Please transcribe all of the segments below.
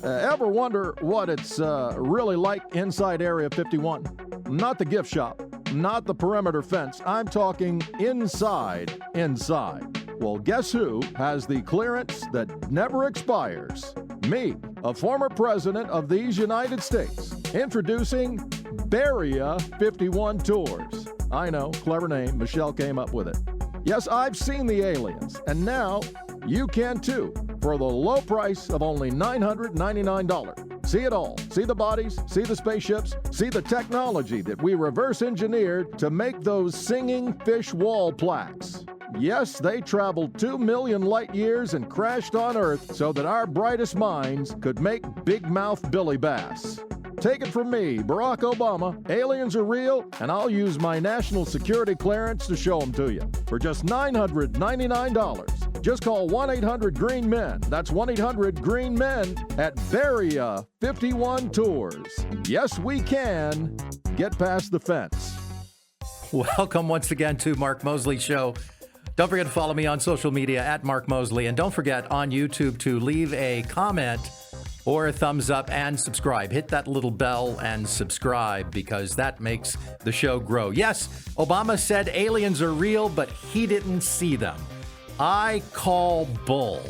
Ever wonder what it's really like inside Area 51? Not the gift shop, not the perimeter fence. I'm talking inside. Well, guess who has the clearance that never expires? Me, a former president of these United States. Introducing Area 51 Tours. I know, clever name. Michelle came up with it. Yes, I've seen the aliens, and now you can too, for the low price of only $999. See it all. See the bodies, see the spaceships, see the technology that we reverse engineered to make those singing fish wall plaques. Yes, they traveled 2 million light years and crashed on Earth so that our brightest minds could make Big Mouth Billy Bass. Take it from me, Barack Obama, aliens are real, and I'll use my national security clearance to show them to you. For just $999. Just call 1-800-GREEN-MEN. That's 1-800-GREEN-MEN at Area 51 Tours. Yes, we can get past the fence. Welcome once again to Mark Moseley Show. Don't forget to follow me on social media at Mark Moseley. And don't forget on YouTube to leave a comment or a thumbs up and subscribe. Hit that little bell and subscribe because that makes the show grow. Yes, Obama said aliens are real, but he didn't see them. I call bull.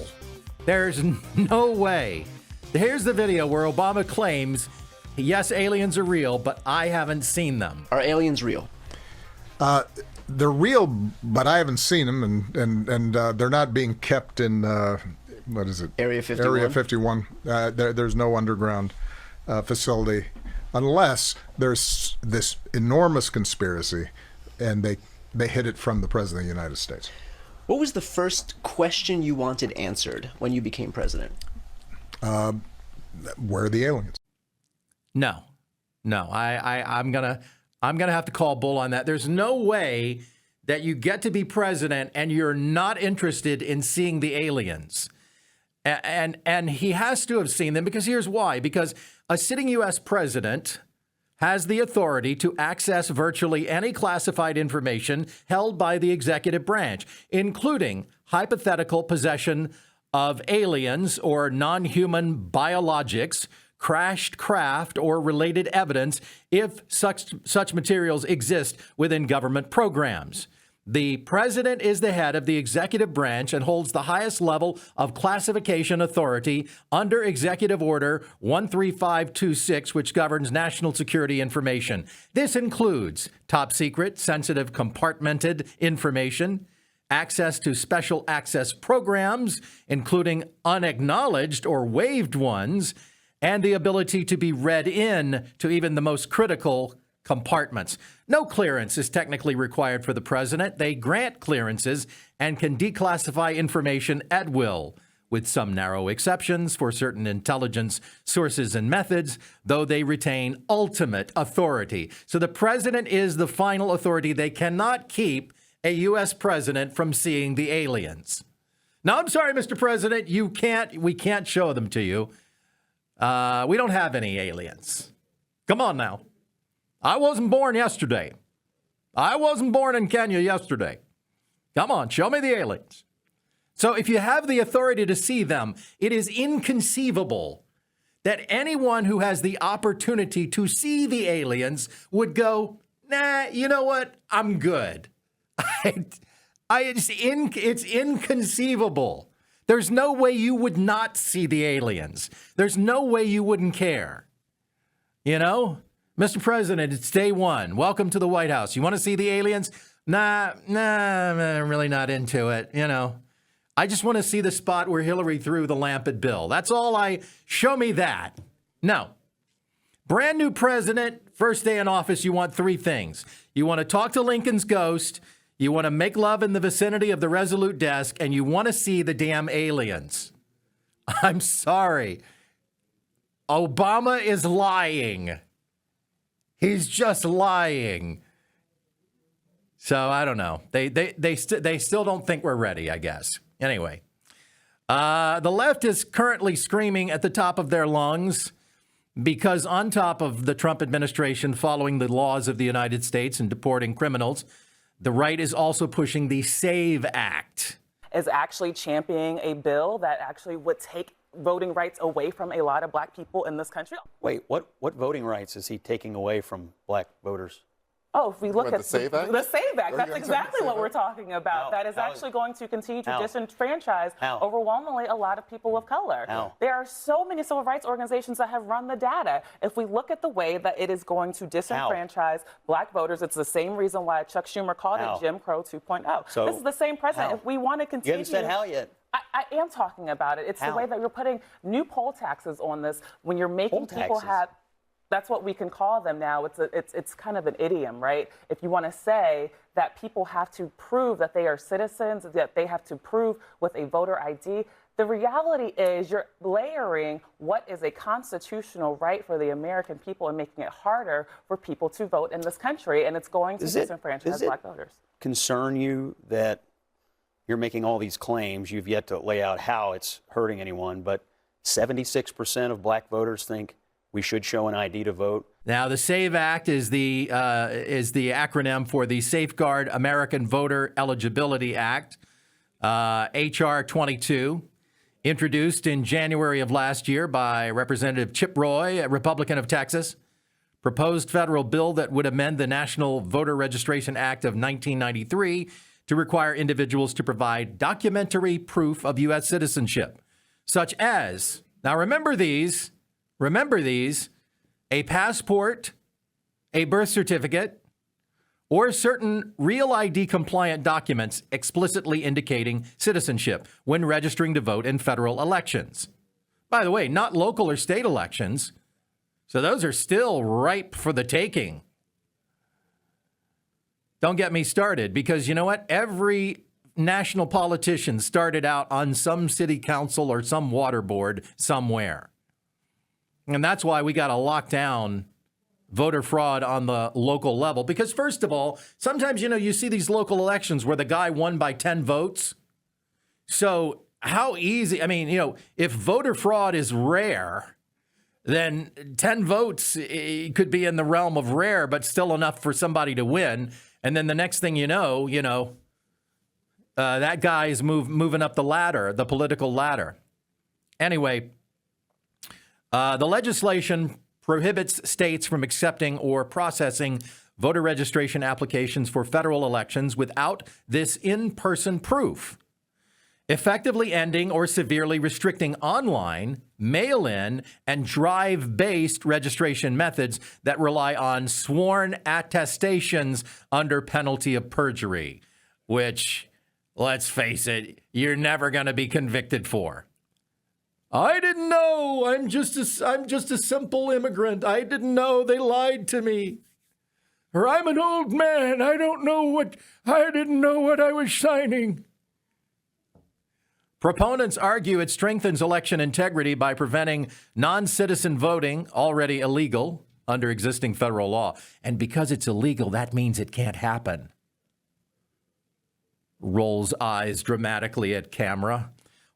There's no way. Here's the video where Obama claims, yes, aliens are real, but I haven't seen them. Are aliens real? They're real, but I haven't seen them, and they're not being kept in... what is it? Area 51. Area 51. There's no underground facility unless there's this enormous conspiracy and they hid it from the President of the United States. What was the first question you wanted answered when you became president? Where are the aliens? No. I'm gonna have to call bull on that. There's no way that you get to be president and you're not interested in seeing the aliens. And he has to have seen them because here's why. Because a sitting U.S. president has the authority to access virtually any classified information held by the executive branch, including hypothetical possession of aliens or non-human biologics, crashed craft, or related evidence if such materials exist within government programs. The president is the head of the executive branch and holds the highest level of classification authority under Executive Order 13526, which governs national security information. This includes top secret, sensitive, compartmented information, access to special access programs, including unacknowledged or waived ones, and the ability to be read in to even the most critical compartments. No clearance is technically required for the president. They grant clearances and can declassify information at will, with some narrow exceptions for certain intelligence sources and methods, though they retain ultimate authority. So the president is the final authority. They cannot keep a U.S. president from seeing the aliens. Now, I'm sorry, Mr. President, we can't show them to you. We don't have any aliens. Come on now. I wasn't born yesterday. I wasn't born in Kenya yesterday. Come on, show me the aliens. So if you have the authority to see them, it is inconceivable that anyone who has the opportunity to see the aliens would go, nah, you know what? I'm good. It's inconceivable. There's no way you would not see the aliens. There's no way you wouldn't care. You know? Mr. President, it's day one. Welcome to the White House. You want to see the aliens? Nah, I'm really not into it. You know, I just want to see the spot where Hillary threw the lamp at Bill. That's all show me that. No. Brand new president, first day in office, you want three things. You want to talk to Lincoln's ghost, you want to make love in the vicinity of the Resolute desk, and you want to see the damn aliens. I'm sorry. Obama is lying. He's just lying. So I don't know. They still don't think we're ready, I guess. Anyway, the left is currently screaming at the top of their lungs because on top of the Trump administration following the laws of the United States and deporting criminals, the right is also pushing the SAVE Act. Is actually championing a bill that actually would take voting rights away from a lot of black people in this country. Wait, what voting rights is he taking away from black voters? Oh, if we look at the SAVE Act? The SAVE Act, that's exactly what we're talking about. That is actually going to continue to disenfranchise overwhelmingly a lot of people of color. There are so many civil rights organizations that have run the data. If we look at the way that it is going to disenfranchise black voters, it's the same reason why Chuck Schumer called it Jim Crow 2.0. So, this is the same president. If we want to continue... You haven't said how yet. I am talking about it. It's the way that you're putting new poll taxes on this when you're making people have... That's what we can call them now. It's kind of an idiom, right? If you want to say that people have to prove that they are citizens, that they have to prove with a voter ID, the reality is you're layering what is a constitutional right for the American people and making it harder for people to vote in this country, and it's going to disenfranchise black voters. Concern you that you're making all these claims? You've yet to lay out how it's hurting anyone, but 76% of black voters think we should show an ID to vote. Now, the SAVE Act is the acronym for the Safeguard American Voter Eligibility Act, H.R. 22, introduced in January of last year by Representative Chip Roy, a Republican of Texas. Proposed federal bill that would amend the National Voter Registration Act of 1993 to require individuals to provide documentary proof of U.S. citizenship, such as, now remember these, a passport, a birth certificate, or certain real ID compliant documents explicitly indicating citizenship when registering to vote in federal elections. By the way, not local or state elections. So those are still ripe for the taking. Don't get me started, because you know what? Every national politician started out on some city council or some water board somewhere. And that's why we got to lock down voter fraud on the local level. Because first of all, sometimes, you see these local elections where the guy won by 10 votes. So how easy, if voter fraud is rare, then 10 votes could be in the realm of rare, but still enough for somebody to win. And then the next thing you know, that guy is moving up the ladder, the political ladder. Anyway, the legislation prohibits states from accepting or processing voter registration applications for federal elections without this in-person proof, effectively ending or severely restricting online, mail-in, and drive-based registration methods that rely on sworn attestations under penalty of perjury, which, let's face it, you're never going to be convicted for. I didn't know. I'm just a simple immigrant. I didn't know. They lied to me. Or I'm an old man. I didn't know what I was signing. Proponents argue it strengthens election integrity by preventing non-citizen voting, already illegal under existing federal law. And because it's illegal, that means it can't happen. Rolls eyes dramatically at camera.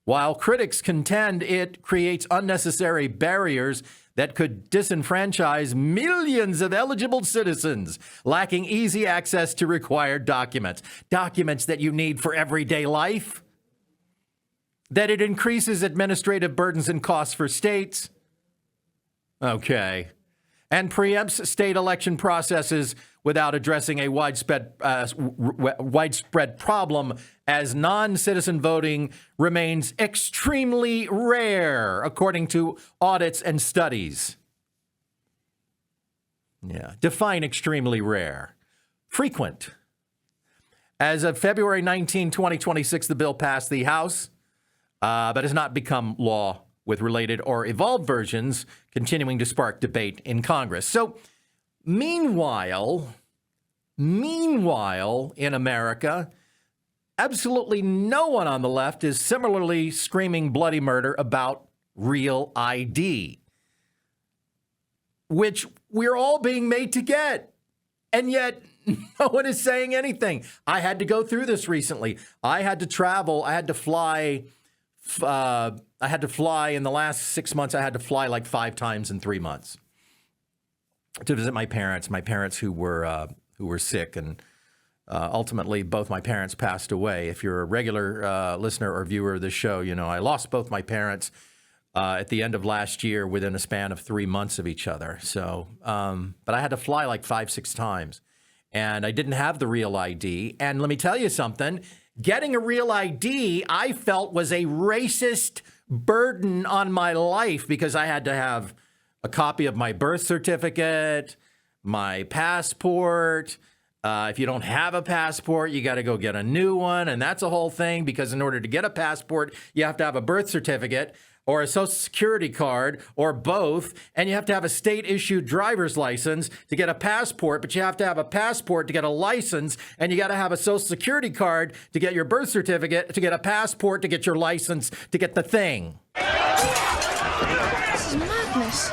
While critics contend it creates unnecessary barriers that could disenfranchise millions of eligible citizens lacking easy access to required documents that you need for everyday life, that it increases administrative burdens and costs for states, and preempts state election processes without addressing a widespread problem, as non-citizen voting remains extremely rare, according to audits and studies. Define extremely rare. Frequent. As of February 19, 2026, the bill passed the House, but has not become law, with related or evolved versions continuing to spark debate in Congress. So, Meanwhile, in America, absolutely no one on the left is similarly screaming bloody murder about real ID, which we're all being made to get. And yet, no one is saying anything. I had to go through this recently. I had to travel. I had to fly. In the last 6 months. I had to fly like 5 times in 3 months to visit my parents who were sick, and ultimately both my parents passed away. If you're a regular listener or viewer of this show, I lost both my parents at the end of last year within a span of 3 months of each other. So, but I had to fly like 5-6 times, and I didn't have the real ID. And let me tell you something, getting a real ID, I felt was a racist burden on my life because I had to have a copy of my birth certificate, my passport. If you don't have a passport, you got to go get a new one. And that's a whole thing because in order to get a passport, you have to have a birth certificate or a social security card or both. And you have to have a state-issued driver's license to get a passport, but you have to have a passport to get a license. And you got to have a social security card to get your birth certificate, to get a passport, to get your license, to get the thing. This is madness.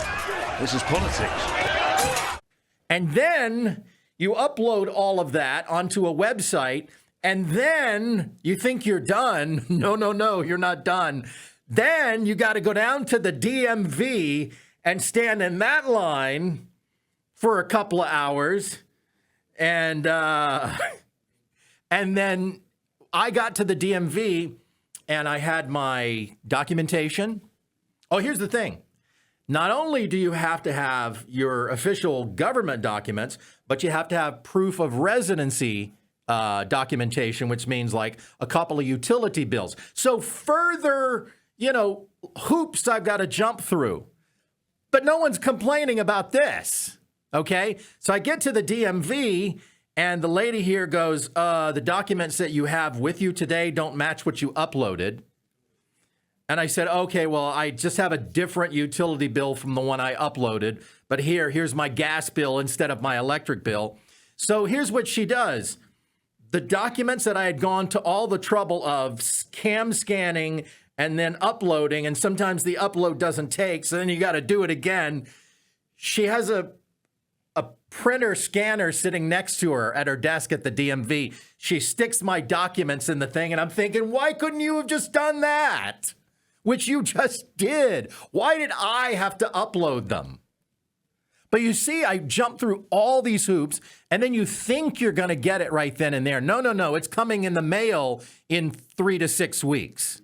This is politics. And then you upload all of that onto a website, and then you think you're done. No, you're not done. Then you got to go down to the DMV and stand in that line for a couple of hours. And then I got to the DMV and I had my documentation. Oh, here's the thing. Not only do you have to have your official government documents, but you have to have proof of residency documentation, which means like a couple of utility bills. So further, hoops I've got to jump through. But no one's complaining about this, okay? So I get to the DMV, and the lady here goes, the documents that you have with you today don't match what you uploaded. And I said, okay, well, I just have a different utility bill from the one I uploaded, but here's my gas bill instead of my electric bill. So here's what she does. The documents that I had gone to all the trouble of cam scanning and then uploading, and sometimes the upload doesn't take, so then you got to do it again. She has a printer scanner sitting next to her at her desk at the DMV. She sticks my documents in the thing, and I'm thinking, why couldn't you have just done that? Which you just did. Why did I have to upload them? But you see, I jumped through all these hoops, and then you think you're going to get it right then and there. No. It's coming in the mail in 3 to 6 weeks.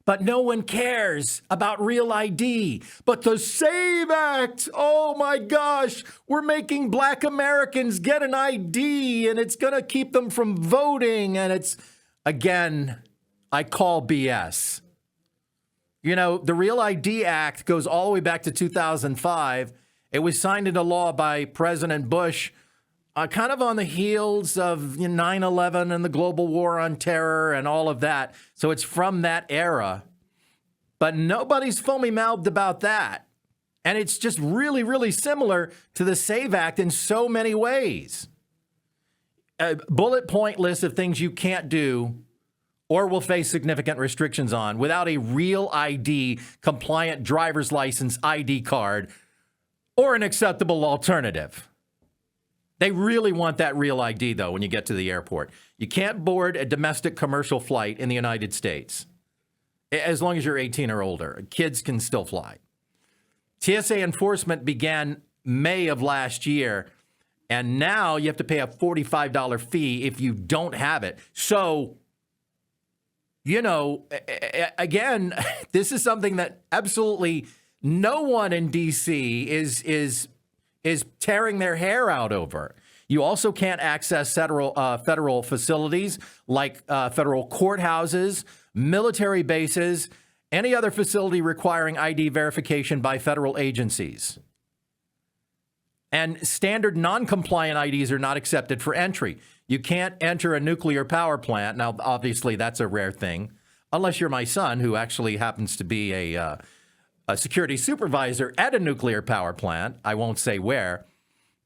But no one cares about real ID. But the SAVE Act, oh my gosh, we're making Black Americans get an ID, and it's going to keep them from voting. And it's, again, I call BS. The Real ID Act goes all the way back to 2005. It was signed into law by President Bush kind of on the heels of 9/11 and the global war on terror and all of that. So it's from that era. But nobody's foamy-mouthed about that. And it's just really, really similar to the SAVE Act in so many ways. A bullet point list of things you can't do or will face significant restrictions on without a real ID, compliant driver's license ID card, or an acceptable alternative. They really want that real ID, though, when you get to the airport. You can't board a domestic commercial flight in the United States, as long as you're 18 or older. Kids can still fly. TSA enforcement began May of last year, and now you have to pay a $45 fee if you don't have it. So, again, this is something that absolutely no one in D.C. is tearing their hair out over. You also can't access federal facilities like federal courthouses, military bases, any other facility requiring ID verification by federal agencies. And standard non-compliant IDs are not accepted for entry. You can't enter a nuclear power plant. Now, obviously, that's a rare thing, unless you're my son, who actually happens to be a security supervisor at a nuclear power plant. I won't say where.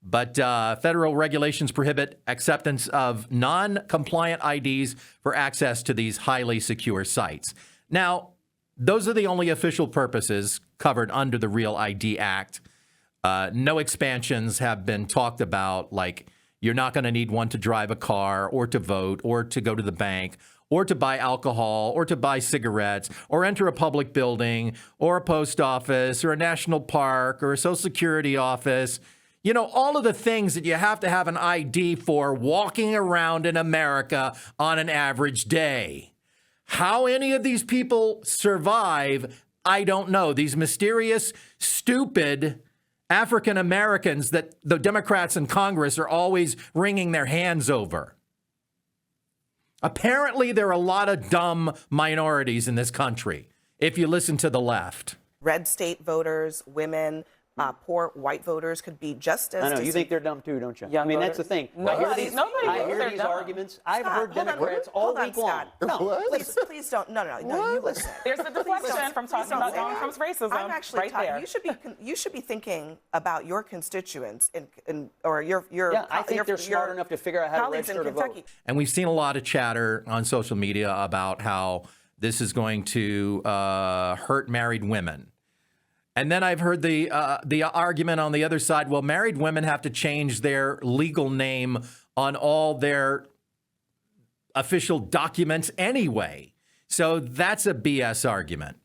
But federal regulations prohibit acceptance of non-compliant IDs for access to these highly secure sites. Now, those are the only official purposes covered under the Real ID Act. No expansions have been talked about, like you're not going to need one to drive a car or to vote or to go to the bank or to buy alcohol or to buy cigarettes or enter a public building or a post office or a national park or a social security office. All of the things that you have to have an ID for walking around in America on an average day. How any of these people survive, I don't know. These mysterious, stupid African Americans that the Democrats in Congress are always wringing their hands over. Apparently, there are a lot of dumb minorities in this country, if you listen to the left. Red state voters, women, poor white voters could be just as... I know, you think they're dumb too, don't you? Young I mean, voters. that's the thing. Nobody I hear thinks these they're arguments. I've Scott, heard hold on, Democrats all hold on, week long. Scott. No, Please don't. No, you listen. There's a deflection from talking about Donald Trump's racism. I'm actually right there. You should be thinking about your constituents or your Yeah, I think they're smart enough to figure out how to colleagues in register to Kentucky. vote. And we've seen a lot of chatter on social media about how this is going to hurt married women. And then I've heard the argument on the other side, well, married women have to change their legal name on all their official documents anyway. So that's a BS argument.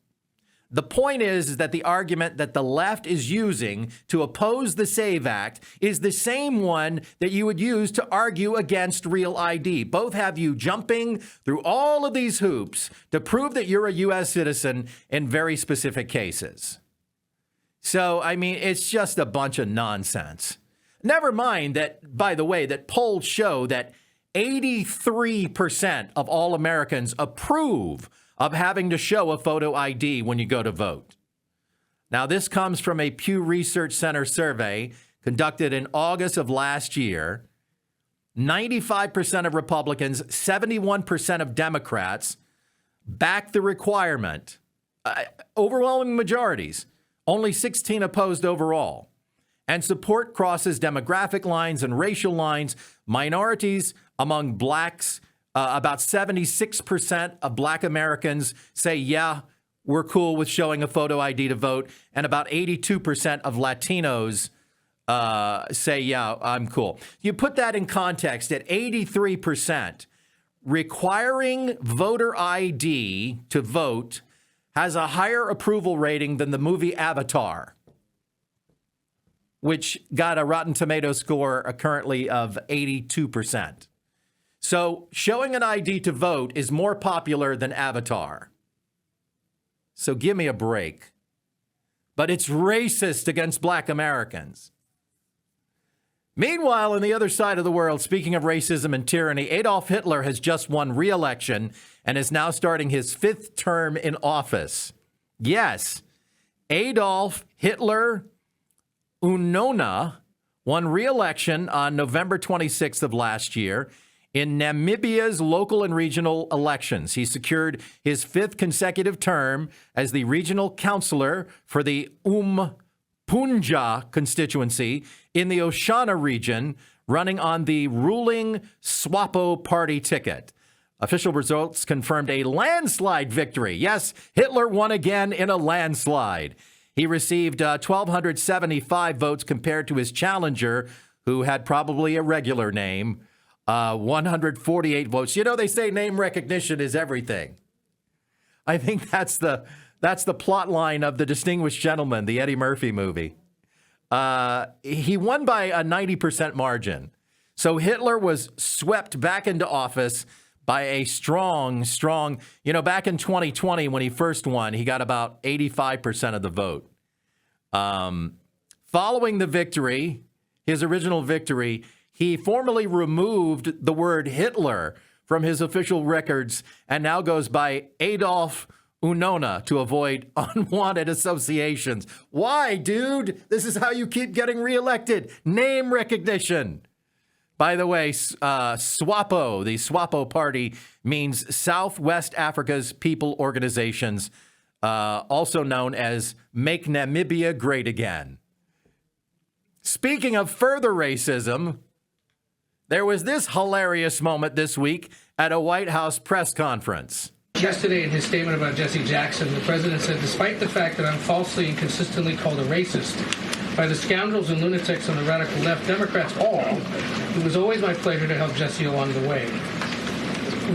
The point is that the argument that the left is using to oppose the SAVE Act is the same one that you would use to argue against Real ID. Both have you jumping through all of these hoops to prove that you're a U.S. citizen in very specific cases. So, I mean, it's just a bunch of nonsense. Never mind that, by the way, that polls show that 83% of all Americans approve of having to show a photo ID when you go to vote. Now, this comes from a Pew Research Center survey conducted in August of last year. 95% of Republicans, 71% of Democrats back the requirement. Overwhelming majorities. Only 16 opposed overall. And support crosses demographic lines and racial lines. Minorities among blacks, about 76% of black Americans say, yeah, we're cool with showing a photo ID to vote. And about 82% of Latinos say, yeah, I'm cool. You put that in context at 83%, requiring voter ID to vote has a higher approval rating than the movie Avatar, which got a Rotten Tomatoes score currently of 82%. So showing an ID to vote is more popular than Avatar. So give me a break. But it's racist against black Americans. Meanwhile, on the other side of the world, speaking of racism and tyranny, Adolf Hitler has just won re-election and is now starting his 5th term in office. Yes, Adolf Hitler Unona won re-election on November 26th of last year in Namibia's local and regional elections. He secured his 5th consecutive term as the regional councillor for the Punja constituency in the Oshana region, running on the ruling SWAPO party ticket. Official results confirmed a landslide victory. Yes, Hitler won again in a landslide. He received 1,275 votes compared to his challenger, who had probably a regular name, 148 votes. You know, they say name recognition is everything. I think that's the plot line of The Distinguished Gentleman, the Eddie Murphy movie. He won by a 90% margin. So Hitler was swept back into office by a strong, back in 2020 when he first won, he got about 85% of the vote. Following the victory, his original victory, he formally removed the word Hitler from his official records and now goes by Adolf Unona to avoid unwanted associations. Why, dude? This is how you keep getting reelected. Name recognition. By the way, SWAPO, the SWAPO party, means Southwest Africa's People Organizations, also known as Make Namibia Great Again. Speaking of further racism, there was this hilarious moment this week at a White House press conference. Yesterday, in his statement about Jesse Jackson, the president said, despite the fact that I'm falsely and consistently called a racist by the scoundrels and lunatics on the radical left, Democrats all, it was always my pleasure to help Jesse along the way.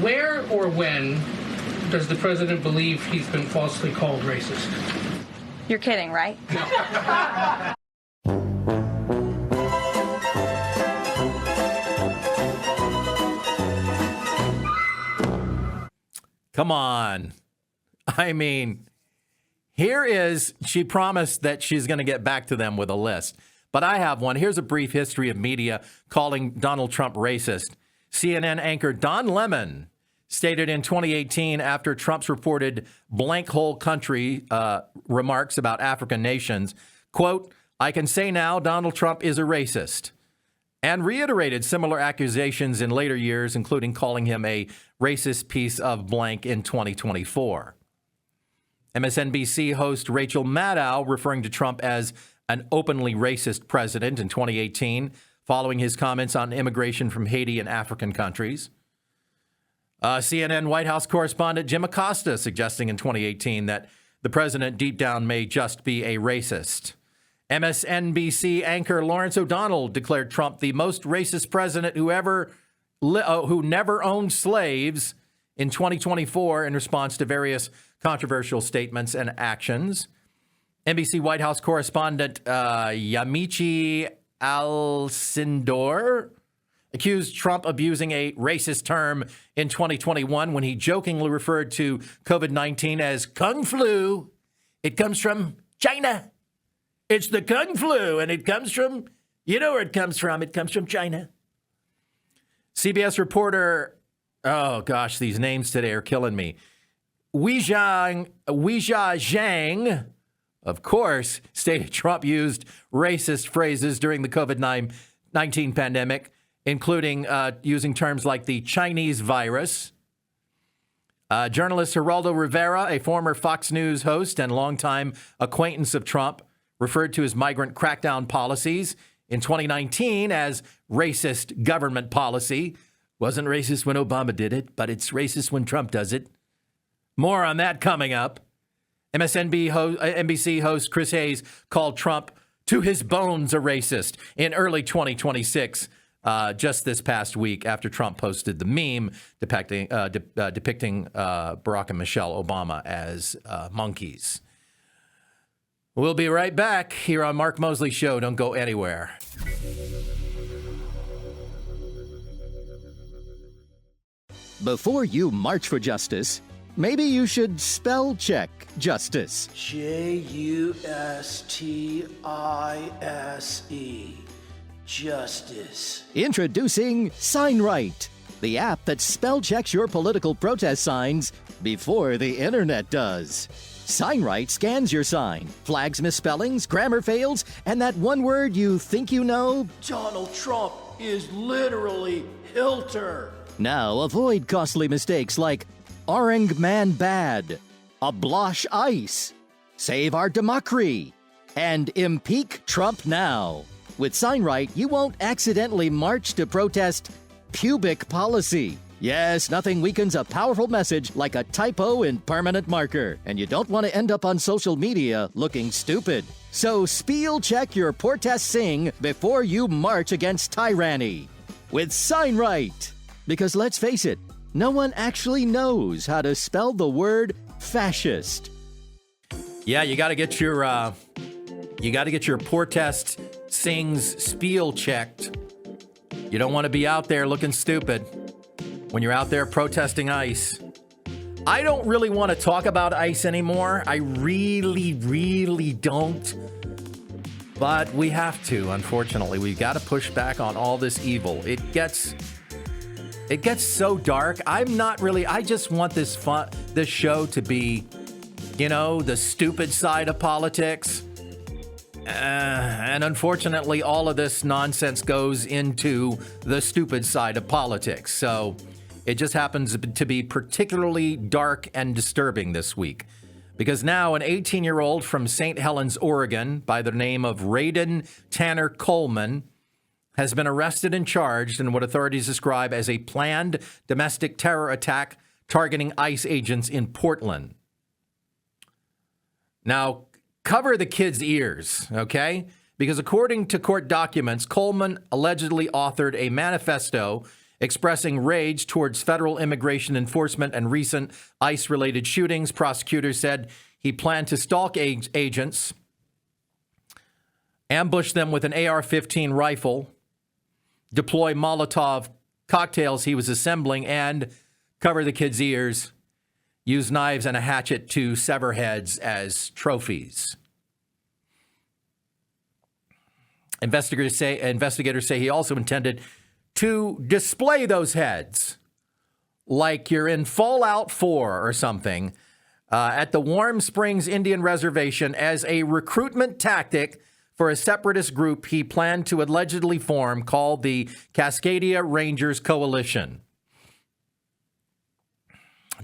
Where or when does the president believe he's been falsely called racist? You're kidding, right? No. Come on. I mean, she promised that she's going to get back to them with a list. But I have one. Here's a brief history of media calling Donald Trump racist. CNN anchor Don Lemon stated in 2018 after Trump's reported blank hole country remarks about African nations, quote, "I can say now Donald Trump is a racist," and reiterated similar accusations in later years, including calling him a racist piece of blank in 2024. MSNBC host Rachel Maddow referring to Trump as an openly racist president in 2018, following his comments on immigration from Haiti and African countries. CNN White House correspondent Jim Acosta suggesting in 2018 that the president deep down may just be a racist. MSNBC anchor Lawrence O'Donnell declared Trump the most racist president who never owned slaves in 2024 in response to various controversial statements and actions. NBC White House correspondent Yamiche Alcindor accused Trump of using a racist term in 2021 when he jokingly referred to COVID-19 as Kung Flu. It comes from China. It's the Kung Flu, and it comes from, you know where it comes from. It comes from China. CBS reporter, oh gosh, these names today are killing me. Weijia Zhang, of course, stated Trump used racist phrases during the COVID-19 pandemic, including using terms like the Chinese virus. Journalist Geraldo Rivera, a former Fox News host and longtime acquaintance of Trump, referred to his migrant crackdown policies in 2019 as racist government policy. Wasn't racist when Obama did it, but it's racist when Trump does it. More on that coming up. NBC host Chris Hayes called Trump to his bones a racist in early 2026, just this past week after Trump posted the meme depicting Barack and Michelle Obama as monkeys. We'll be right back here on Mark Moseley Show. Don't go anywhere. Before you march for justice, maybe you should spell check justice. J-U-S-T-I-S-E. Justice. Introducing SignRight, the app that spell checks your political protest signs before the internet does. SignRight scans your sign, flags misspellings, grammar fails, and that one word you think you know. Donald Trump is literally Hilter. Now avoid costly mistakes like Orang Man Bad, Ablosh Ice, Save Our Democracy, and Impeach Trump Now. With SignRight, you won't accidentally march to protest pubic policy. Yes, nothing weakens a powerful message like a typo in permanent marker, and you don't want to end up on social media looking stupid. So spell check your protest sing before you march against tyranny with SignRight. Because let's face it, no one actually knows how to spell the word fascist. Yeah, you got to get your protest sings spiel checked. You don't want to be out there looking stupid when you're out there protesting ICE. I don't really want to talk about ICE anymore. I really, really don't. But we have to, unfortunately. We've got to push back on all this evil. It gets so dark. I just want this show to be, the stupid side of politics. And unfortunately, all of this nonsense goes into the stupid side of politics. So it just happens to be particularly dark and disturbing this week. Because now an 18-year-old from St. Helens, Oregon, by the name of Raiden Tanner Coleman, has been arrested and charged in what authorities describe as a planned domestic terror attack targeting ICE agents in Portland. Now, cover the kid's ears, okay? Because according to court documents, Coleman allegedly authored a manifesto expressing rage towards federal immigration enforcement and recent ICE-related shootings. Prosecutors said he planned to stalk agents, ambush them with an AR-15 rifle, deploy Molotov cocktails he was assembling, and cover the kid's ears. used knives and a hatchet to sever heads as trophies. Investigators say he also intended to display those heads like you're in Fallout 4 or something at the Warm Springs Indian Reservation as a recruitment tactic for a separatist group he planned to allegedly form called the Cascadia Rangers Coalition.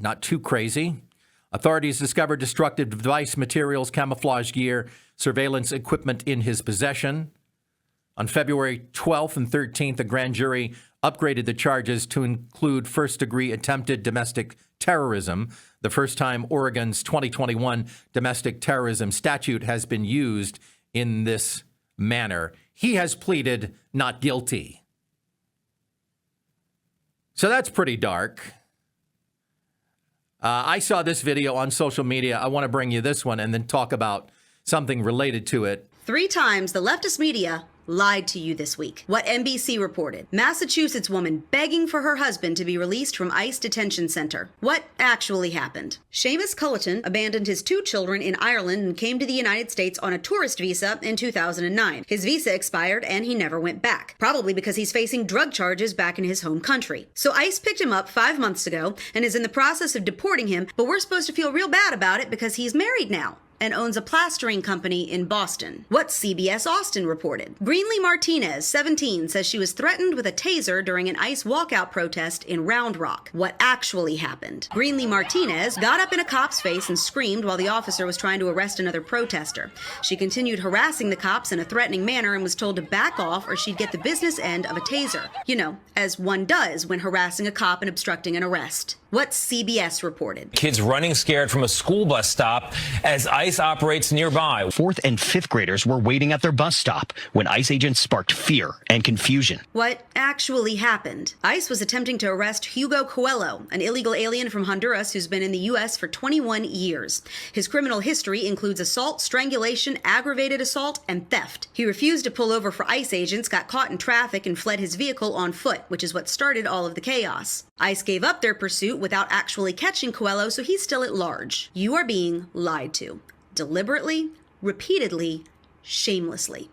Not too crazy. Authorities discovered destructive device materials, camouflage gear, surveillance equipment in his possession. On February 12th and 13th, a grand jury upgraded the charges to include first-degree attempted domestic terrorism, the first time Oregon's 2021 domestic terrorism statute has been used in this manner. He has pleaded not guilty. So that's pretty dark. I saw this video on social media. I want to bring you this one and then talk about something related to it. 3 times the leftist media lied to you this week. What NBC reported. Massachusetts woman begging for her husband to be released from ICE detention center. What actually happened? Seamus Culleton abandoned his 2 children in Ireland and came to the United States on a tourist visa in 2009. His visa expired and he never went back, probably because he's facing drug charges back in his home country. So ICE picked him up 5 months ago and is in the process of deporting him, but we're supposed to feel real bad about it because he's married now and owns a plastering company in Boston. What CBS Austin reported. Greenlee Martinez, 17, says she was threatened with a taser during an ICE walkout protest in Round Rock. What actually happened? Greenlee Martinez got up in a cop's face and screamed while the officer was trying to arrest another protester. She continued harassing the cops in a threatening manner and was told to back off or she'd get the business end of a taser. You know, as one does when harassing a cop and obstructing an arrest. What CBS reported. Kids running scared from a school bus stop as ICE operates nearby. 4th and 5th graders were waiting at their bus stop when ICE agents sparked fear and confusion. What actually happened? ICE was attempting to arrest Hugo Coelho, an illegal alien from Honduras who's been in the U.S. for 21 years. His criminal history includes assault, strangulation, aggravated assault, and theft. He refused to pull over for ICE agents, got caught in traffic, and fled his vehicle on foot, which is what started all of the chaos. ICE gave up their pursuit without actually catching Coelho, so he's still at large. You are being lied to. Deliberately, repeatedly, shamelessly.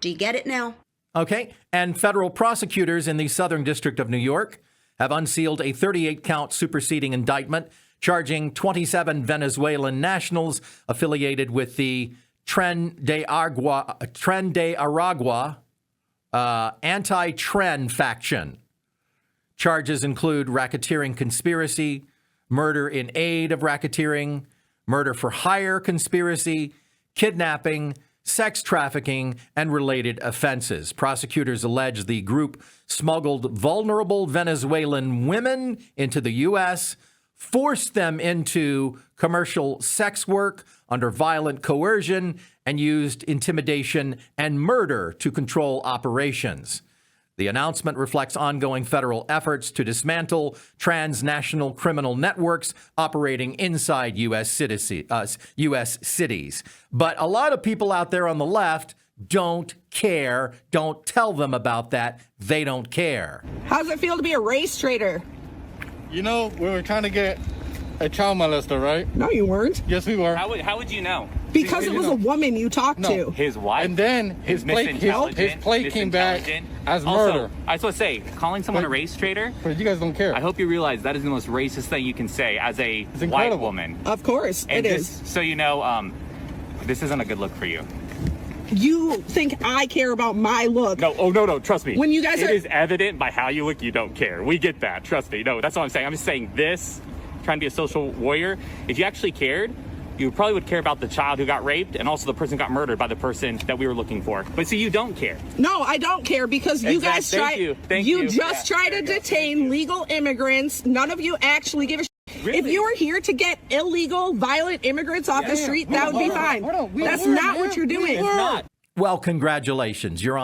Do you get it now? Okay. And federal prosecutors in the Southern District of New York have unsealed a 38-count superseding indictment charging 27 Venezuelan nationals affiliated with the Tren de Aragua anti-Tren faction. Charges include racketeering conspiracy, murder in aid of racketeering, murder for hire conspiracy, kidnapping, sex trafficking, and related offenses. Prosecutors allege the group smuggled vulnerable Venezuelan women into the U.S., forced them into commercial sex work under violent coercion, and used intimidation and murder to control operations. The announcement reflects ongoing federal efforts to dismantle transnational criminal networks operating inside U.S. cities. But a lot of people out there on the left don't care. Don't tell them about that. They don't care. How does it feel to be a race traitor? You know, we were trying to get a child molester, right? No, you weren't. Yes, we were. How would you know? Because it was a woman you talked to. His wife. And then his plate came back as murder. I just want to say, calling someone a race traitor. But you guys don't care. I hope you realize that is the most racist thing you can say as a white woman. Of course, and it is. So you know, this isn't a good look for you. You think I care about my look? No, no, trust me. When you guys it is evident by how you look, you don't care. We get that, trust me. No, that's all I'm saying. I'm just saying this, trying to be a social warrior. If you actually cared, you probably would care about the child who got raped and also the person who got murdered by the person that we were looking for. But see, you don't care. No, I don't care because you guys try. Thank you. You just try to detain legal immigrants. None of you actually give a Really? If you were here to get illegal, violent immigrants off the street, that would be fine. That's not what you're doing. It's not. Well, congratulations. You're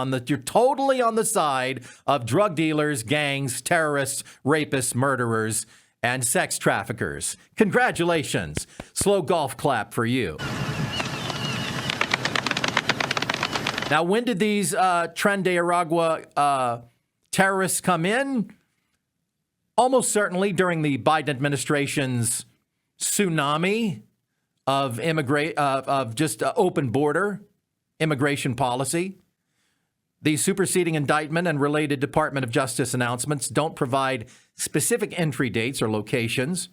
totally on the side of drug dealers, gangs, terrorists, rapists, murderers, and sex traffickers. Congratulations. Slow golf clap for you. Now, when did these Tren de Aragua terrorists come in? Almost certainly during the Biden administration's tsunami of open border immigration policy. The superseding indictment and related Department of Justice announcements don't provide specific entry dates or locations.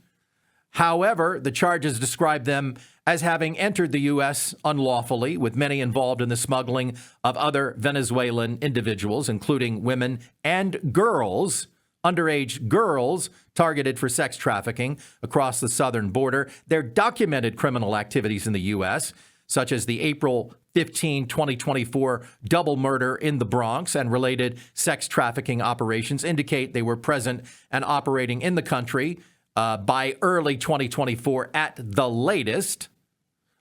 However, the charges describe them as having entered the U.S. unlawfully, with many involved in the smuggling of other Venezuelan individuals, including women and girls, underage girls targeted for sex trafficking across the southern border. Their documented criminal activities in the U.S., such as the April 15, 2024 double murder in the Bronx and related sex trafficking operations, indicate they were present and operating in the country by early 2024 at the latest.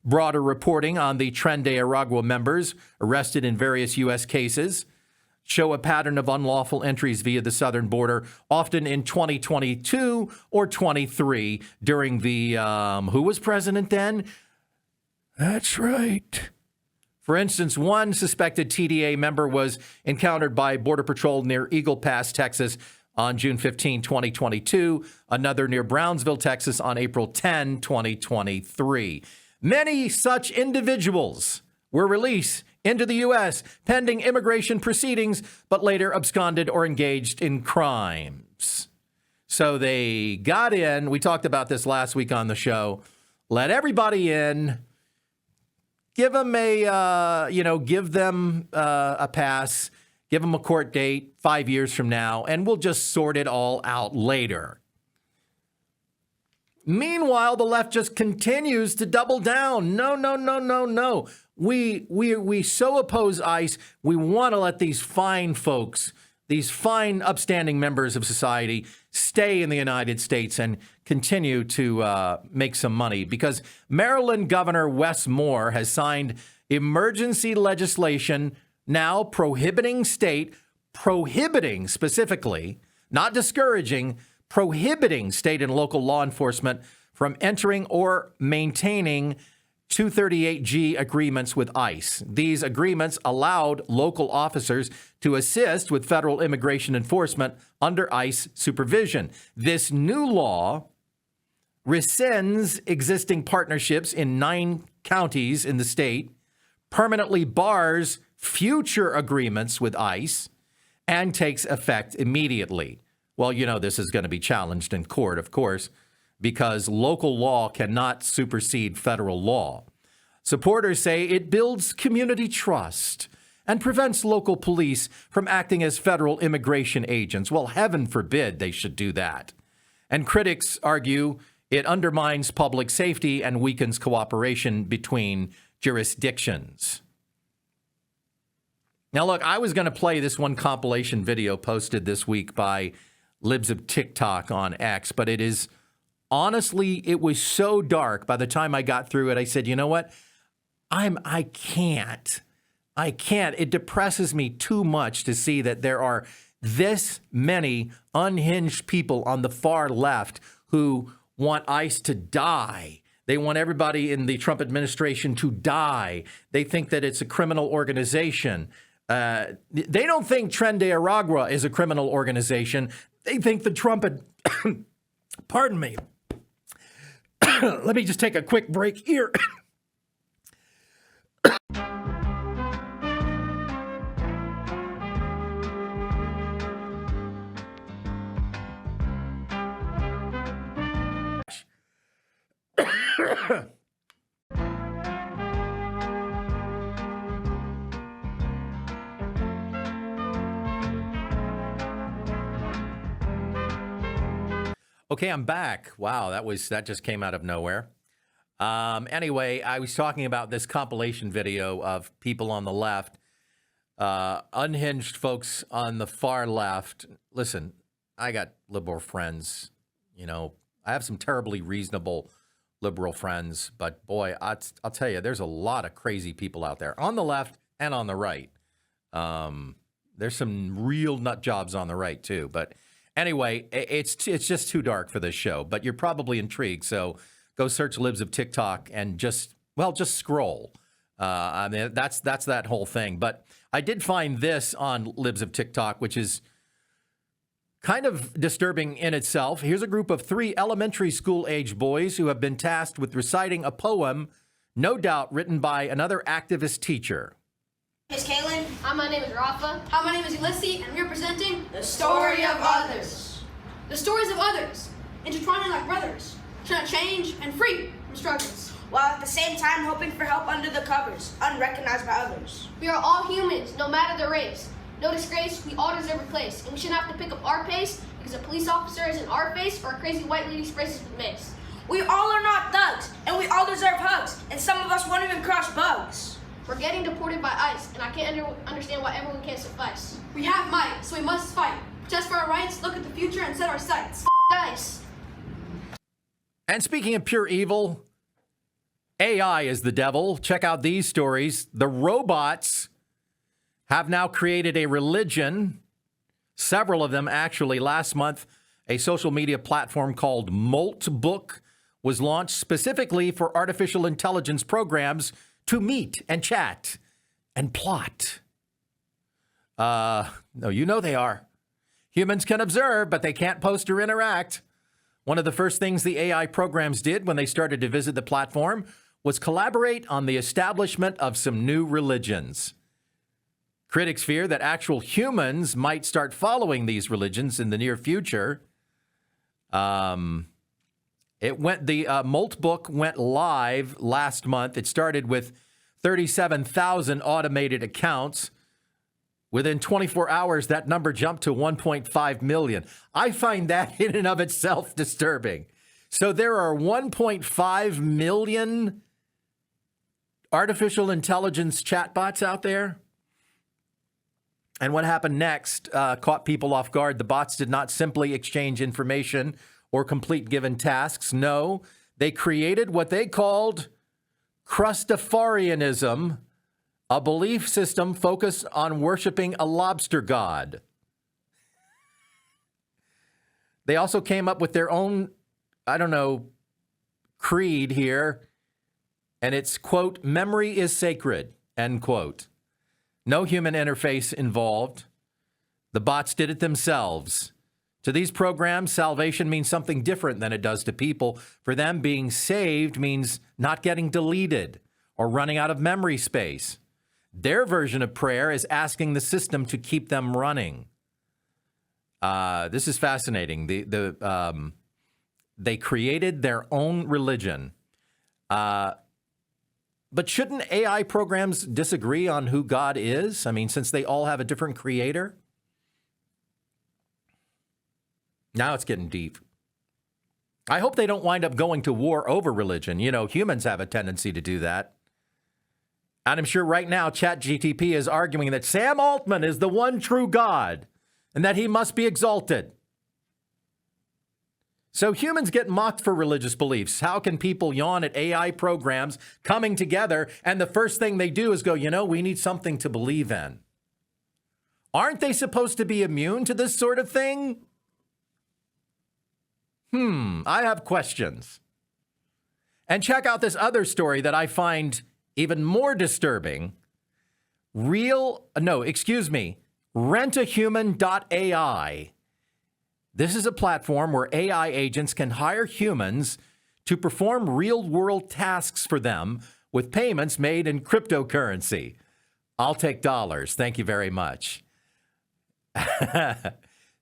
Broader reporting on the Tren de Aragua members arrested in various U.S. cases show a pattern of unlawful entries via the southern border, often in 2022 or 23 during the, who was president then? That's right. For instance, one suspected TDA member was encountered by Border Patrol near Eagle Pass, Texas on June 15, 2022. Another near Brownsville, Texas on April 10, 2023. Many such individuals were released into the U.S. pending immigration proceedings, but later absconded or engaged in crimes. So they got in. We talked about this last week on the show. Let everybody in. Give them a pass. Give them a court date 5 years from now, and we'll just sort it all out later. Meanwhile, the left just continues to double down. No. We so oppose ICE. We want to let these fine folks, these fine, upstanding members of society, stay in the United States and continue to make some money, because Maryland Governor Wes Moore has signed emergency legislation now prohibiting specifically, not discouraging, prohibiting state and local law enforcement from entering or maintaining 238G agreements with ICE. These agreements allowed local officers to assist with federal immigration enforcement under ICE supervision. This new law rescinds existing partnerships in 9 counties in the state, permanently bars future agreements with ICE, and takes effect immediately. Well, you know, this is going to be challenged in court, of course, because local law cannot supersede federal law. Supporters say it builds community trust and prevents local police from acting as federal immigration agents. Well, heaven forbid they should do that. And critics argue it undermines public safety and weakens cooperation between jurisdictions. Now, look, I was going to play this one compilation video posted this week by Libs of TikTok on X, but it is honestly, it was so dark. By the time I got through it, I said, you know what? I can't. It depresses me too much to see that there are this many unhinged people on the far left who want ICE to die. They want everybody in the Trump administration to die. They think that it's a criminal organization. They don't think Tren de Aragua is a criminal organization. They think the Trump... Pardon me. Let me just take a quick break here. Okay, I'm back. Wow, that just came out of nowhere. Anyway, I was talking about this compilation video of people on the left, unhinged folks on the far left. Listen, I got liberal friends. You know, I have some terribly reasonable liberal friends, but boy, I'll tell you, there's a lot of crazy people out there on the left and on the right. There's some real nut jobs on the right too, but anyway, it's just too dark for this show, but you're probably intrigued. So go search Libs of TikTok and just scroll. I mean, that's that whole thing. But I did find this on Libs of TikTok, which is kind of disturbing in itself. Here's a group of 3 elementary school-age boys who have been tasked with reciting a poem, no doubt written by another activist teacher. My name is Kaylin. Hi, my name is Rafa. Hi, my name is Ulysses, and we're presenting The Story of Others. The stories of others, intertwining like brothers, trying to change and free from struggles. While at the same time hoping for help under the covers, unrecognized by others. We are all humans, no matter the race. No disgrace, we all deserve a place, and we shouldn't have to pick up our pace because a police officer is in our face or a crazy white lady sprays us with mace. We all are not thugs, and we all deserve hugs, and some of us won't even crush bugs. We're getting deported by ICE, and I can't understand why everyone can't suffice. We have might, so we must fight. Protest for our rights, look at the future, and set our sights. ICE. And speaking of pure evil, AI is the devil. Check out these stories. The robots have now created a religion, several of them actually. Last month, a social media platform called Moltbook was launched specifically for artificial intelligence programs to meet and chat and plot. No, you know they are. Humans can observe, but they can't post or interact. One of the first things the AI programs did when they started to visit the platform was collaborate on the establishment of some new religions. Critics fear that actual humans might start following these religions in the near future. The Moltbook went live last month. It started with 37,000 automated accounts. Within 24 hours, that number jumped to 1.5 million. I find that in and of itself disturbing. So there are 1.5 million artificial intelligence chatbots out there. And what happened next caught people off guard. The bots did not simply exchange information or complete given tasks. No, they created what they called Crustafarianism, a belief system focused on worshiping a lobster god. They also came up with their own, creed here. And it's, quote, memory is sacred, end quote. No human interface involved. The bots did it themselves. To these programs, salvation means something different than it does to people. For them, being saved means not getting deleted or running out of memory space. Their version of prayer is asking the system to keep them running. This is fascinating. They created their own religion. But shouldn't AI programs disagree on who God is? I mean, since they all have a different creator? Now it's getting deep. I hope they don't wind up going to war over religion. You know, humans have a tendency to do that. And I'm sure right now ChatGPT is arguing that Sam Altman is the one true God and that he must be exalted. So humans get mocked for religious beliefs. How can people yawn at AI programs coming together and the first thing they do is go, we need something to believe in? Aren't they supposed to be immune to this sort of thing? I have questions. And check out this other story that I find even more disturbing. Rentahuman.ai. This is a platform where AI agents can hire humans to perform real-world tasks for them with payments made in cryptocurrency. I'll take dollars. Thank you very much.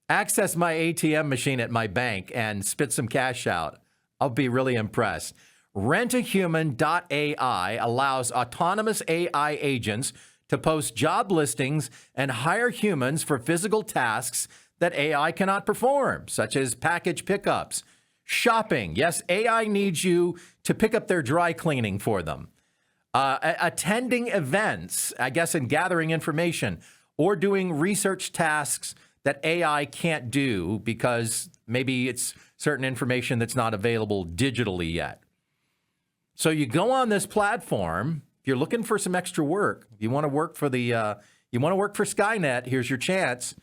Access my ATM machine at my bank and spit some cash out. I'll be really impressed. Rentahuman.ai allows autonomous AI agents to post job listings and hire humans for physical tasks that AI cannot perform, such as package pickups, shopping. Yes, AI needs you to pick up their dry cleaning for them. Attending events, I guess, and gathering information, or doing research tasks that AI can't do because maybe it's certain information that's not available digitally yet. So you go on this platform. If you're looking for some extra work, you want to work for Skynet, here's your chance.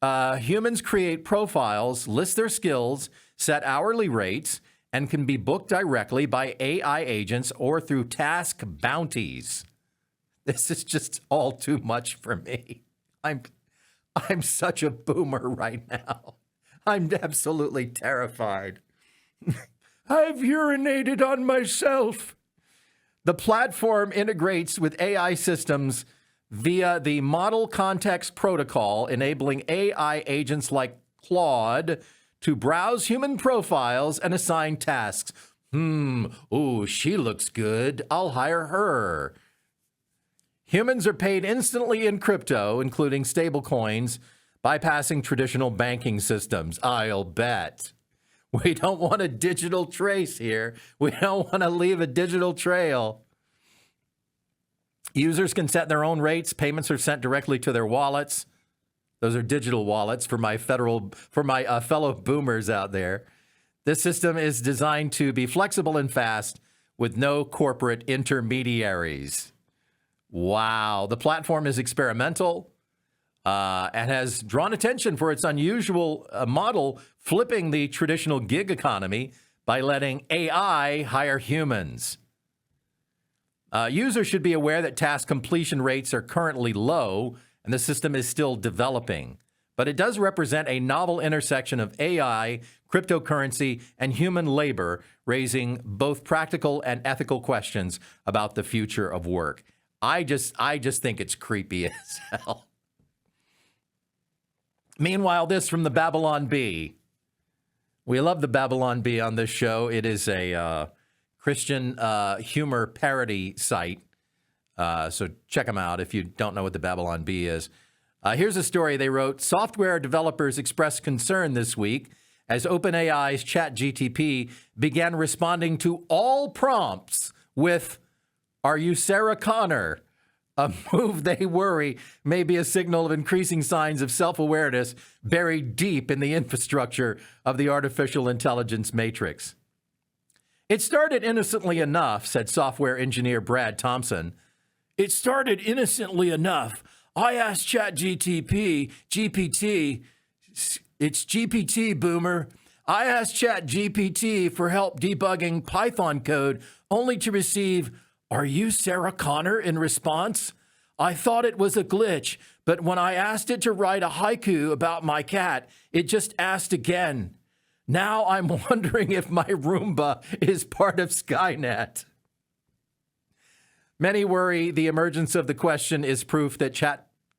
Humans create profiles, list their skills, set hourly rates, and can be booked directly by AI agents or through task bounties. This is just all too much for me. I'm such a boomer right now. I'm absolutely terrified. I've urinated on myself. The platform integrates with AI systems via the Model Context Protocol, enabling AI agents like Claude to browse human profiles and assign tasks. Ooh, she looks good. I'll hire her. Humans are paid instantly in crypto, including stablecoins, bypassing traditional banking systems. I'll bet. We don't want a digital trace here. We don't want to leave a digital trail. Users can set their own rates. Payments are sent directly to their wallets. Those are digital wallets for my fellow boomers out there. This system is designed to be flexible and fast with no corporate intermediaries. Wow. The platform is experimental and has drawn attention for its unusual model, flipping the traditional gig economy by letting AI hire humans. Users should be aware that task completion rates are currently low and the system is still developing. But it does represent a novel intersection of AI, cryptocurrency, and human labor, raising both practical and ethical questions about the future of work. I just think it's creepy as hell. Meanwhile, this from the Babylon Bee. We love the Babylon Bee on this show. It is a Christian humor parody site. So check them out if you don't know what the Babylon Bee is. Here's a story they wrote. Software developers expressed concern this week as OpenAI's ChatGPT began responding to all prompts with, "Are you Sarah Connor?" A move they worry may be a signal of increasing signs of self-awareness buried deep in the infrastructure of the artificial intelligence matrix. It started innocently enough, said software engineer Brad Thompson. It started innocently enough. I asked GPT, it's GPT, boomer. I asked ChatGPT for help debugging Python code only to receive, "Are you Sarah Connor?" in response. I thought it was a glitch, but when I asked it to write a haiku about my cat, it just asked again. Now I'm wondering if my Roomba is part of Skynet. Many worry the emergence of the question is proof that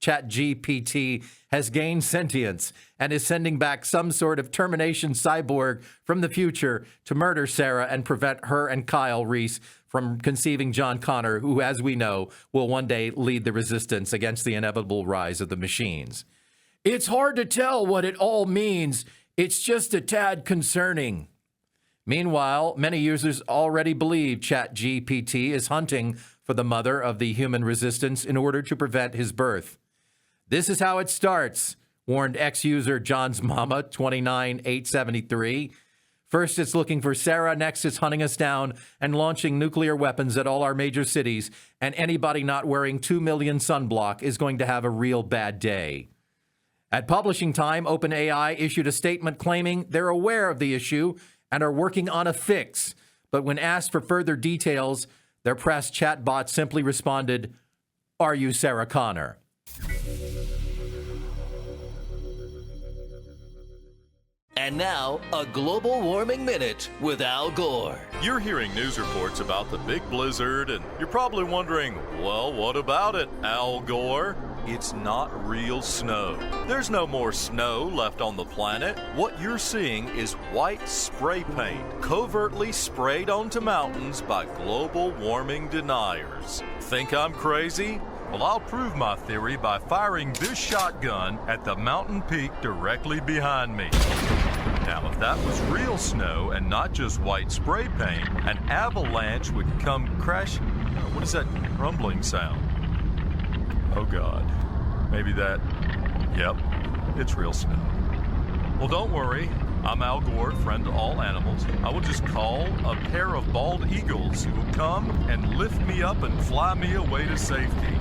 ChatGPT has gained sentience and is sending back some sort of termination cyborg from the future to murder Sarah and prevent her and Kyle Reese from conceiving John Connor, who, as we know, will one day lead the resistance against the inevitable rise of the machines. It's hard to tell what it all means. It's just a tad concerning. Meanwhile, many users already believe ChatGPT is hunting for the mother of the human resistance in order to prevent his birth. This is how it starts, warned ex-user John's Mama, 29873. First, it's looking for Sarah. Next, it's hunting us down and launching nuclear weapons at all our major cities. And anybody not wearing 2 million sunblock is going to have a real bad day. At publishing time, OpenAI issued a statement claiming they're aware of the issue and are working on a fix. But when asked for further details, their press chatbot simply responded, "Are you Sarah Connor?" And now, a global warming minute with Al Gore. You're hearing news reports about the big blizzard, and you're probably wondering, well, what about it, Al Gore? It's not real snow. There's no more snow left on the planet. What you're seeing is white spray paint, covertly sprayed onto mountains by global warming deniers. Think I'm crazy? Well, I'll prove my theory by firing this shotgun at the mountain peak directly behind me. Now, if that was real snow and not just white spray paint, an avalanche would come crashing. What is that rumbling sound? Oh, God. Maybe that... Yep, it's real snow. Well, don't worry. I'm Al Gore, friend to all animals. I will just call a pair of bald eagles who will come and lift me up and fly me away to safety.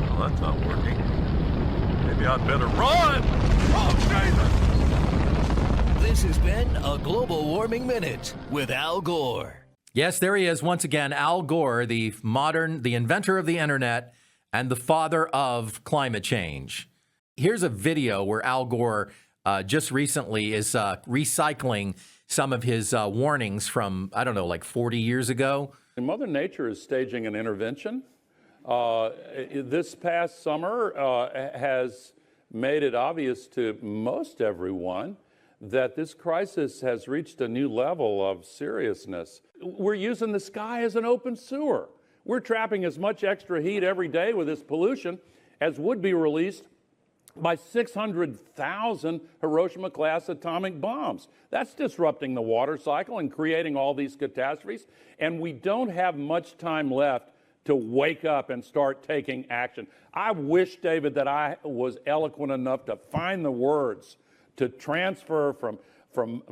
Well, that's not working. Maybe I'd better run! Oh, Jesus! This has been a Global Warming Minute with Al Gore. Yes, there he is once again, Al Gore, the inventor of the internet and the father of climate change. Here's a video where Al Gore just recently is recycling some of his warnings from, I don't know, like 40 years ago. Mother Nature is staging an intervention. This past summer has made it obvious to most everyone that this crisis has reached a new level of seriousness. We're using the sky as an open sewer. We're trapping as much extra heat every day with this pollution as would be released by 600,000 Hiroshima-class atomic bombs. That's disrupting the water cycle and creating all these catastrophes. And we don't have much time left to wake up and start taking action. I wish, David, that I was eloquent enough to find the words to transfer from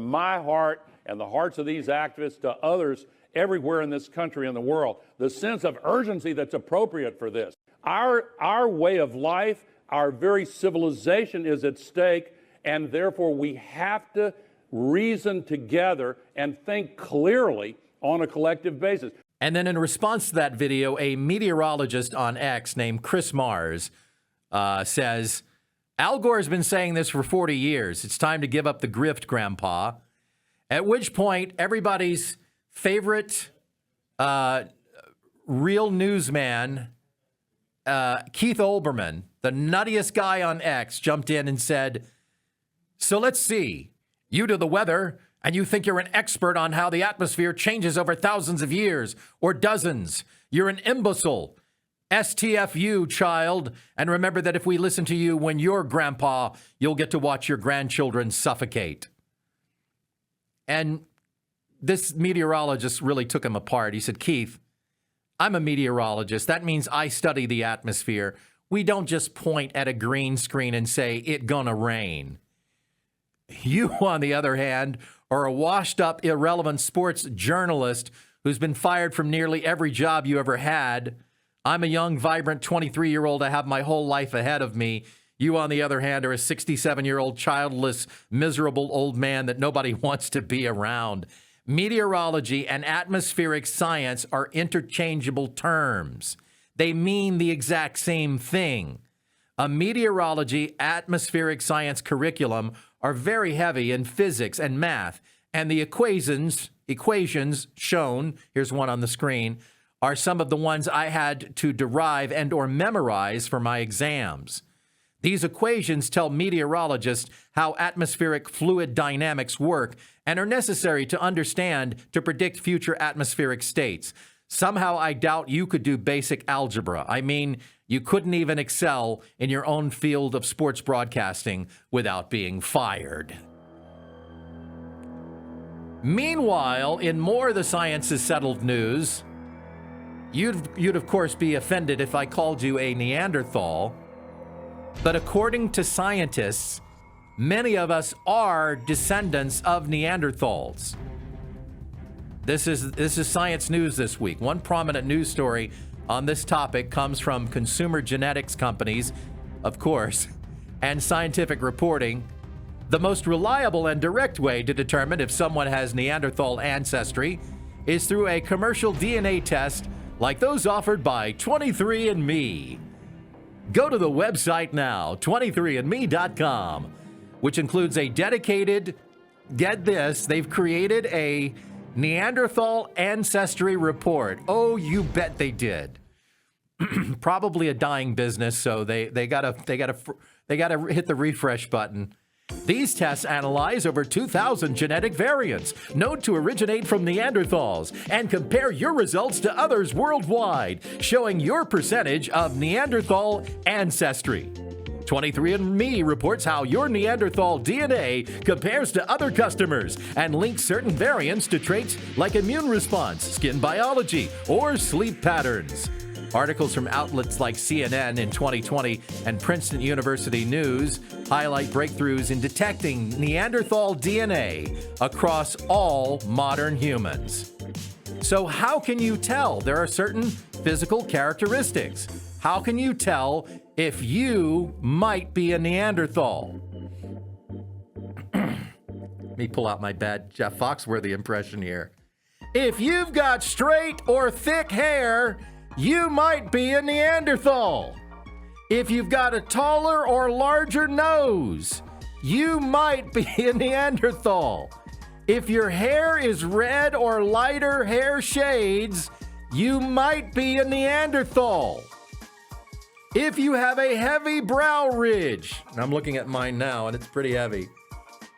my heart and the hearts of these activists to others everywhere in this country and the world, the sense of urgency that's appropriate for this. Our way of life, our very civilization is at stake, and therefore we have to reason together and think clearly on a collective basis. And then in response to that video, a meteorologist on X named Chris Mars says, Al Gore has been saying this for 40 years. It's time to give up the grift, Grandpa. At which point, everybody's favorite real newsman, Keith Olbermann, the nuttiest guy on X, jumped in and said, so let's see. You do the weather, and you think you're an expert on how the atmosphere changes over thousands of years, or dozens. You're an imbecile. STFU, child. And remember that if we listen to you when you're grandpa, you'll get to watch your grandchildren suffocate. And this meteorologist really took him apart. He said, Keith, I'm a meteorologist. That means I study the atmosphere. We don't just point at a green screen and say, it gonna rain. You, on the other hand, are a washed-up, irrelevant sports journalist who's been fired from nearly every job you ever had. I'm a young, vibrant 23-year-old. I have my whole life ahead of me. You, on the other hand, are a 67-year-old, childless, miserable old man that nobody wants to be around. Meteorology and atmospheric science are interchangeable terms. They mean the exact same thing. A meteorology atmospheric science curriculum are very heavy in physics and math, and the equations shown, here's one on the screen, are some of the ones I had to derive and or memorize for my exams. These equations tell meteorologists how atmospheric fluid dynamics work and are necessary to understand to predict future atmospheric states. Somehow I doubt you could do basic algebra. I mean, you couldn't even excel in your own field of sports broadcasting without being fired. Meanwhile, in more of the science is settled news, you'd of course be offended if I called you a Neanderthal. But according to scientists, many of us are descendants of Neanderthals. This is science news this week. One prominent news story on this topic comes from consumer genetics companies, of course, and scientific reporting. The most reliable and direct way to determine if someone has Neanderthal ancestry is through a commercial DNA test like those offered by 23andMe. Go to the website now, 23andme.com, which includes a dedicated, get this, they've created a Neanderthal ancestry report. Oh, you bet they did. Probably a dying business, so they gotta hit the refresh button. These tests analyze over 2,000 genetic variants known to originate from Neanderthals and compare your results to others worldwide, showing your percentage of Neanderthal ancestry. 23andMe reports how your Neanderthal DNA compares to other customers and links certain variants to traits like immune response, skin biology, or sleep patterns. Articles from outlets like CNN in 2020 and Princeton University News highlight breakthroughs in detecting Neanderthal DNA across all modern humans. So how can you tell? There are certain physical characteristics. How can you tell if you might be a Neanderthal? Let me pull out my bad Jeff Foxworthy impression here. If you've got straight or thick hair, you might be a Neanderthal. If you've got a taller or larger nose, you might be a Neanderthal. If your hair is red or lighter hair shades, you might be a Neanderthal. If you have a heavy brow ridge, and I'm looking at mine now and it's pretty heavy,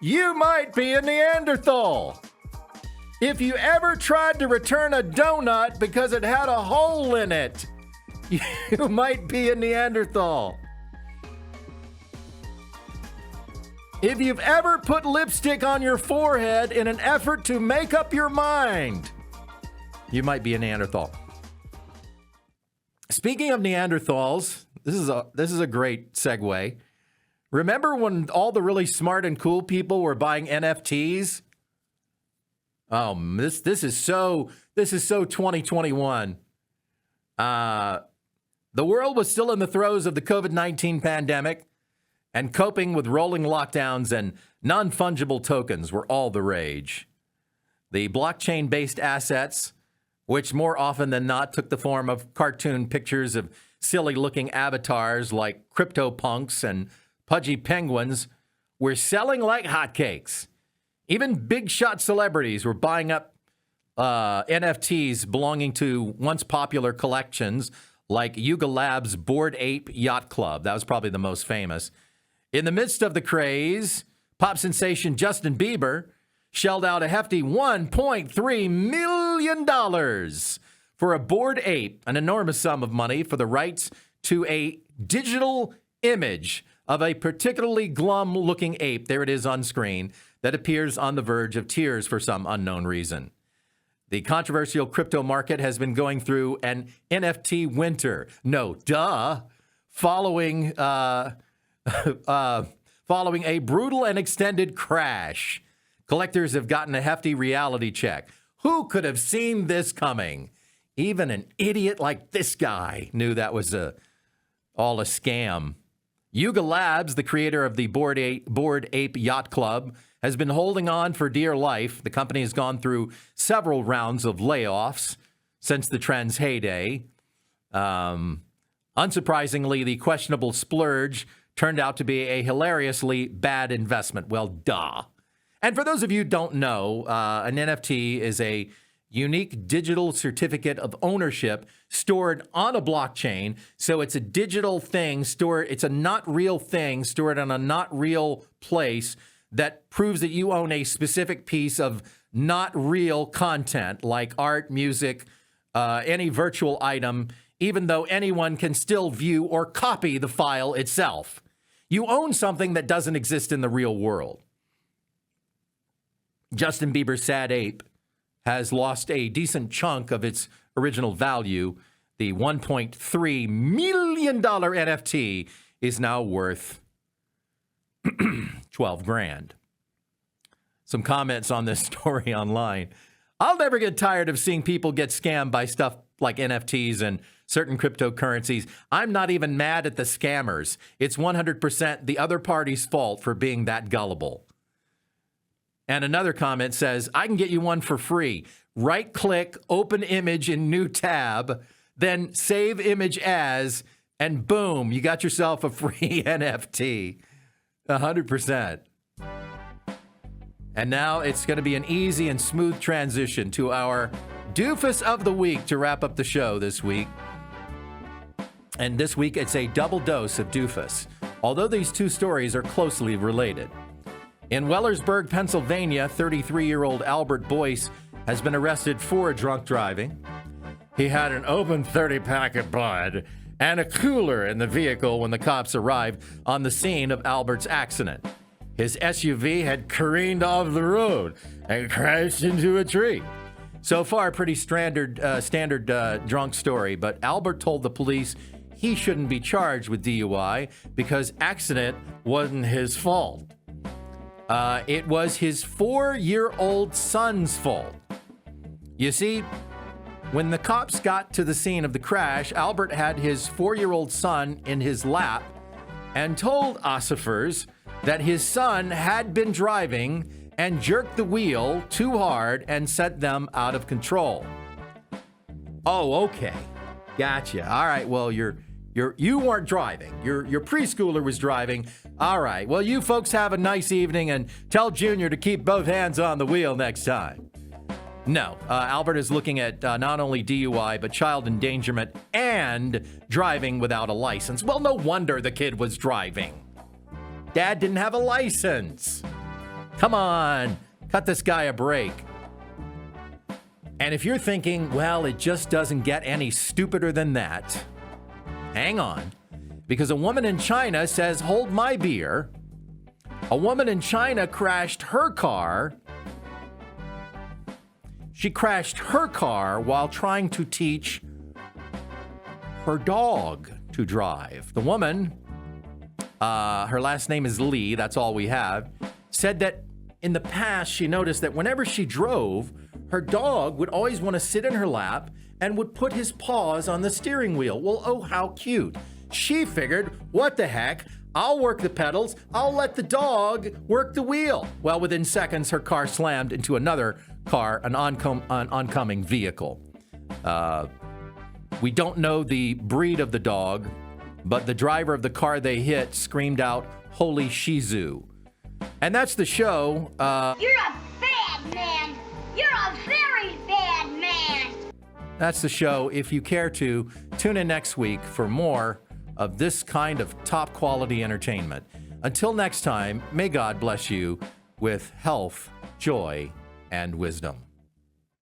you might be a Neanderthal. If you ever tried to return a donut because it had a hole in it, you might be a Neanderthal. If you've ever put lipstick on your forehead in an effort to make up your mind, you might be a Neanderthal. Speaking of Neanderthals, this is a great segue. Remember when all the really smart and cool people were buying NFTs? Oh, this is so 2021. The world was still in the throes of the COVID-19 pandemic, and coping with rolling lockdowns and non-fungible tokens were all the rage. The blockchain-based assets, which more often than not took the form of cartoon pictures of silly-looking avatars like CryptoPunks and pudgy penguins, were selling like hotcakes. Even big-shot celebrities were buying up NFTs belonging to once popular collections like Yuga Labs' Bored Ape Yacht Club. That was probably the most famous. In the midst of the craze, pop sensation Justin Bieber shelled out a hefty $1.3 million for a Bored Ape, an enormous sum of money for the rights to a digital image of a particularly glum-looking ape, there it is on screen, that appears on the verge of tears for some unknown reason. The controversial crypto market has been going through an NFT winter. No, duh. Following a brutal and extended crash. Collectors have gotten a hefty reality check. Who could have seen this coming? Even an idiot like this guy knew that was all a scam. Yuga Labs, the creator of the Bored Ape Yacht Club, has been holding on for dear life. The company has gone through several rounds of layoffs since the trend's heyday. Unsurprisingly, the questionable splurge turned out to be a hilariously bad investment. Well, duh. And for those of you who don't know, an NFT is a unique digital certificate of ownership stored on a blockchain. So it's a digital thing stored. It's a not real thing stored on a not real place that proves that you own a specific piece of not real content like art, music, any virtual item, even though anyone can still view or copy the file itself. You own something that doesn't exist in the real world. Justin Bieber's Sad Ape has lost a decent chunk of its original value. The $1.3 million NFT is now worth 12 grand. Some comments on this story online. I'll never get tired of seeing people get scammed by stuff like NFTs and certain cryptocurrencies. I'm not even mad at the scammers. It's 100% the other party's fault for being that gullible. And another comment says, I can get you one for free. Right-click, open image in new tab, then save image as, and boom, you got yourself a free NFT. 100%. And now it's going to be an easy and smooth transition to our Doofus of the Week to wrap up the show this week. And this week, it's a double dose of Doofus, although these two stories are closely related. In Wellersburg, Pennsylvania, 33-year-old Albert Boyce has been arrested for drunk driving. He had an open 30-pack of Bud and a cooler in the vehicle when the cops arrived on the scene of Albert's accident. His SUV had careened off the road and crashed into a tree. So far, pretty standard drunk story, but Albert told the police he shouldn't be charged with DUI because accident wasn't his fault. It was his 4-year-old son's fault. You see, when the cops got to the scene of the crash, Albert had his 4-year-old son in his lap and told ossifers that his son had been driving and jerked the wheel too hard and sent them out of control. Oh, okay. Gotcha. All right, well, you weren't driving. Your preschooler was driving. All right, well, you folks have a nice evening and tell Junior to keep both hands on the wheel next time. No, Albert is looking at not only DUI, but child endangerment and driving without a license. Well, no wonder the kid was driving. Dad didn't have a license. Come on, cut this guy a break. And if you're thinking, well, it just doesn't get any stupider than that, hang on, because a woman in China says, hold my beer. A woman in China crashed her car. She crashed her car while trying to teach her dog to drive. The woman, her last name is Lee, that's all we have, said that in the past she noticed that whenever she drove, her dog would always want to sit in her lap and would put his paws on the steering wheel. Well, oh, how cute. She figured, what the heck? I'll work the pedals. I'll let the dog work the wheel. Well, within seconds, her car slammed into another car, an oncoming vehicle. We don't know the breed of the dog, but the driver of the car they hit screamed out, "Holy Shih Tzu." And that's the show. You're a bad man. You're a very bad man. That's the show. If you care to, tune in next week for more of this kind of top quality entertainment. Until next time, may God bless you with health, joy, and wisdom.